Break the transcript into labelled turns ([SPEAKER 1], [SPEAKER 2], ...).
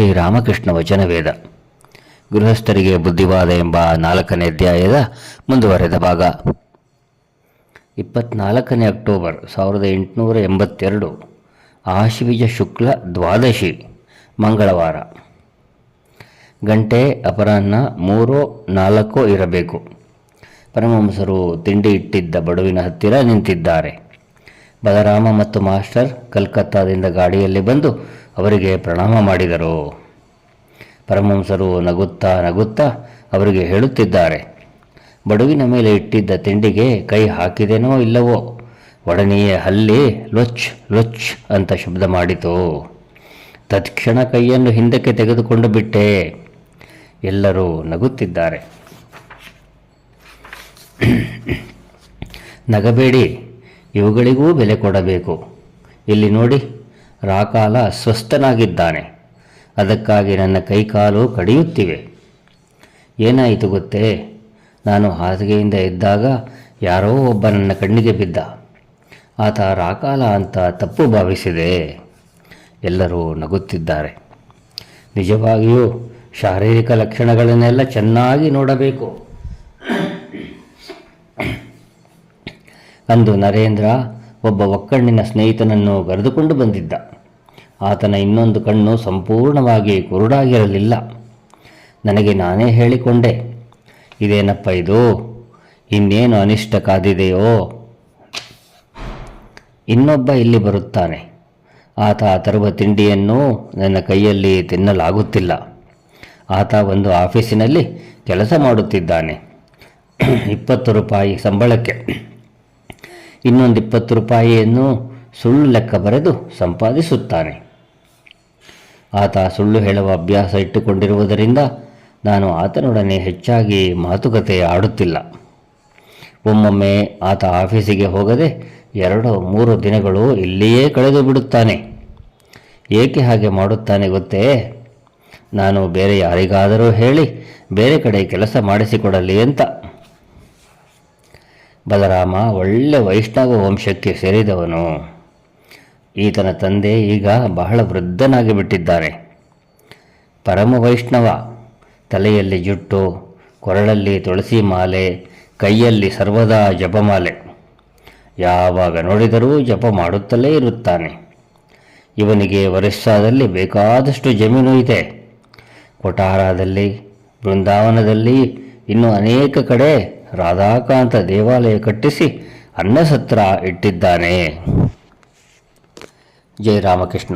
[SPEAKER 1] ಶ್ರೀ ರಾಮಕೃಷ್ಣ ವಚನವೇದ ಗೃಹಸ್ಥರಿಗೆ ಬುದ್ಧಿವಾದ ಎಂಬ 4ನೇ ಅಧ್ಯಾಯದ ಮುಂದುವರೆದ ಭಾಗ. 24 ಅಕ್ಟೋಬರ್ 1882 ಆಶ್ವೀಜ ಶುಕ್ಲ ದ್ವಾದಶಿ ಮಂಗಳವಾರ. ಗಂಟೆ ಅಪರಾಹ್ನ 3-4 ಇರಬೇಕು. ಪರಮಹಂಸರು ತಿಂಡಿ ಇಟ್ಟಿದ್ದ ಬಡುವಿನ ಹತ್ತಿರ ನಿಂತಿದ್ದಾರೆ. ಬಲರಾಮ ಮತ್ತು ಮಾಸ್ಟರ್ ಕಲ್ಕತ್ತಾದಿಂದ ಗಾಡಿಯಲ್ಲಿ ಬಂದು ಅವರಿಗೆ ಪ್ರಣಾಮ ಮಾಡಿದರು. ಪರಮಹಂಸರು ನಗುತ್ತಾ ನಗುತ್ತಾ ಅವರಿಗೆ ಹೇಳುತ್ತಿದ್ದಾರೆ, ಬಡುವಿನ ಮೇಲೆ ಇಟ್ಟಿದ್ದ ತಿಂಡಿಗೆ ಕೈ ಹಾಕಿದೆನೋ ಇಲ್ಲವೋ, ಒಡನೆಯೇ ಹಲ್ಲಿ ಲೊಚ್ ಲೊಚ್ ಅಂತ ಶಬ್ದ ಮಾಡಿತು. ತತ್ಕ್ಷಣ ಕೈಯನ್ನು ಹಿಂದಕ್ಕೆ ತೆಗೆದುಕೊಂಡು ಬಿಟ್ಟೆ. ಎಲ್ಲರೂ ನಗುತ್ತಿದ್ದಾರೆ. ನಗಬೇಡಿ, ಇವುಗಳಿಗೂ ಬೆಲೆ ಕೊಡಬೇಕು. ಇಲ್ಲಿ ನೋಡಿ, ರಾಕಾಲ ಅಸ್ವಸ್ಥನಾಗಿದ್ದಾನೆ. ಅದಕ್ಕಾಗಿ ನನ್ನ ಕೈಕಾಲು ಕಡಿಯುತ್ತಿವೆ. ಏನಾಯಿತು ಗೊತ್ತೇ? ನಾನು ಹಾಸಿಗೆಯಿಂದ ಎದ್ದಾಗ ಯಾರೋ ಒಬ್ಬ ನನ್ನ ಕಣ್ಣಿಗೆ ಬಿದ್ದ. ಆತ ರಾಕಾಲ ಅಂತ ತಪ್ಪು ಭಾವಿಸಿದೆ. ಎಲ್ಲರೂ ನಗುತ್ತಿದ್ದಾರೆ. ನಿಜವಾಗಿಯೂ ಶಾರೀರಿಕ ಲಕ್ಷಣಗಳನ್ನೆಲ್ಲ ಚೆನ್ನಾಗಿ ನೋಡಬೇಕು. ಅಂದು ನರೇಂದ್ರ ಒಬ್ಬ ಒಕ್ಕಣ್ಣಿನ ಸ್ನೇಹಿತನನ್ನು ಕರೆದುಕೊಂಡು ಬಂದಿದ್ದ. ಆತನ ಇನ್ನೊಂದು ಕಣ್ಣು ಸಂಪೂರ್ಣವಾಗಿ ಕುರುಡಾಗಿರಲಿಲ್ಲ. ನನಗೆ ನಾನೇ ಹೇಳಿಕೊಂಡೆ, ಇದೇನಪ್ಪ ಇದು, ಇನ್ನೇನು ಅನಿಷ್ಟ ಕಾದಿದೆಯೋ. ಇನ್ನೊಬ್ಬ ಇಲ್ಲಿ ಬರುತ್ತಾನೆ. ಆತ ತರುವ ತಿಂಡಿಯನ್ನು ನನ್ನ ಕೈಯಲ್ಲಿ ತಿನ್ನಲಾಗುತ್ತಿಲ್ಲ. ಆತ ಒಂದು ಆಫೀಸಿನಲ್ಲಿ ಕೆಲಸ ಮಾಡುತ್ತಿದ್ದಾನೆ. 20 ರೂಪಾಯಿ ಸಂಬಳಕ್ಕೆ ಇನ್ನೊಂದು 20 ರೂಪಾಯಿಯನ್ನು ಸುಳ್ಳು ಲೆಕ್ಕ ಬರೆದು ಸಂಪಾದಿಸುತ್ತಾನೆ. ಆತ ಸುಳ್ಳು ಹೇಳುವ ಅಭ್ಯಾಸ ಇಟ್ಟುಕೊಂಡಿರುವುದರಿಂದ ನಾನು ಆತನೊಡನೆ ಹೆಚ್ಚಾಗಿ ಮಾತುಕತೆ ಆಡುತ್ತಿಲ್ಲ. ಒಮ್ಮೊಮ್ಮೆ ಆತ ಆಫೀಸಿಗೆ ಹೋಗದೆ 2-3 ದಿನಗಳು ಇಲ್ಲಿಯೇ ಕಳೆದು ಬಿಡುತ್ತಾನೆ. ಏಕೆ ಹಾಗೆ ಮಾಡುತ್ತಾನೆ ಗೊತ್ತೇ? ನಾನು ಬೇರೆ ಯಾರಿಗಾದರೂ ಹೇಳಿ ಬೇರೆ ಕಡೆ ಕೆಲಸ ಮಾಡಿಸಿಕೊಡಲಿ ಅಂತ. ಬಲರಾಮ ಒಳ್ಳೆ ವೈಷ್ಣವ ವಂಶಕ್ಕೆ ಸೇರಿದವನು. ಈತನ ತಂದೆ ಈಗ ಬಹಳ ವೃದ್ಧನಾಗಿ ಬಿಟ್ಟಿದ್ದಾರೆ. ಪರಮ ವೈಷ್ಣವ. ತಲೆಯಲ್ಲಿ ಜುಟ್ಟು, ಕೊರಳಲ್ಲಿ ತುಳಸಿ ಮಾಲೆ, ಕೈಯಲ್ಲಿ ಸರ್ವದಾ ಜಪಮಾಲೆ. ಯಾವಾಗ ನೋಡಿದರೂ ಜಪ ಮಾಡುತ್ತಲೇ ಇರುತ್ತಾನೆ. ಇವನಿಗೆ ಒರಿಸ್ಸಾದಲ್ಲಿ ಬೇಕಾದಷ್ಟು ಜಮೀನು ಇದೆ. ಕೊಟಾರದಲ್ಲಿ, ಬೃಂದಾವನದಲ್ಲಿ, ಇನ್ನೂ ಅನೇಕ ಕಡೆ ರಾಧಾಕಾಂತ ದೇವಾಲಯ ಕಟ್ಟಿಸಿ ಅನ್ನಸತ್ರ ಇಟ್ಟಿದ್ದಾನೆ. ಜೈ ರಾಮಕೃಷ್ಣ.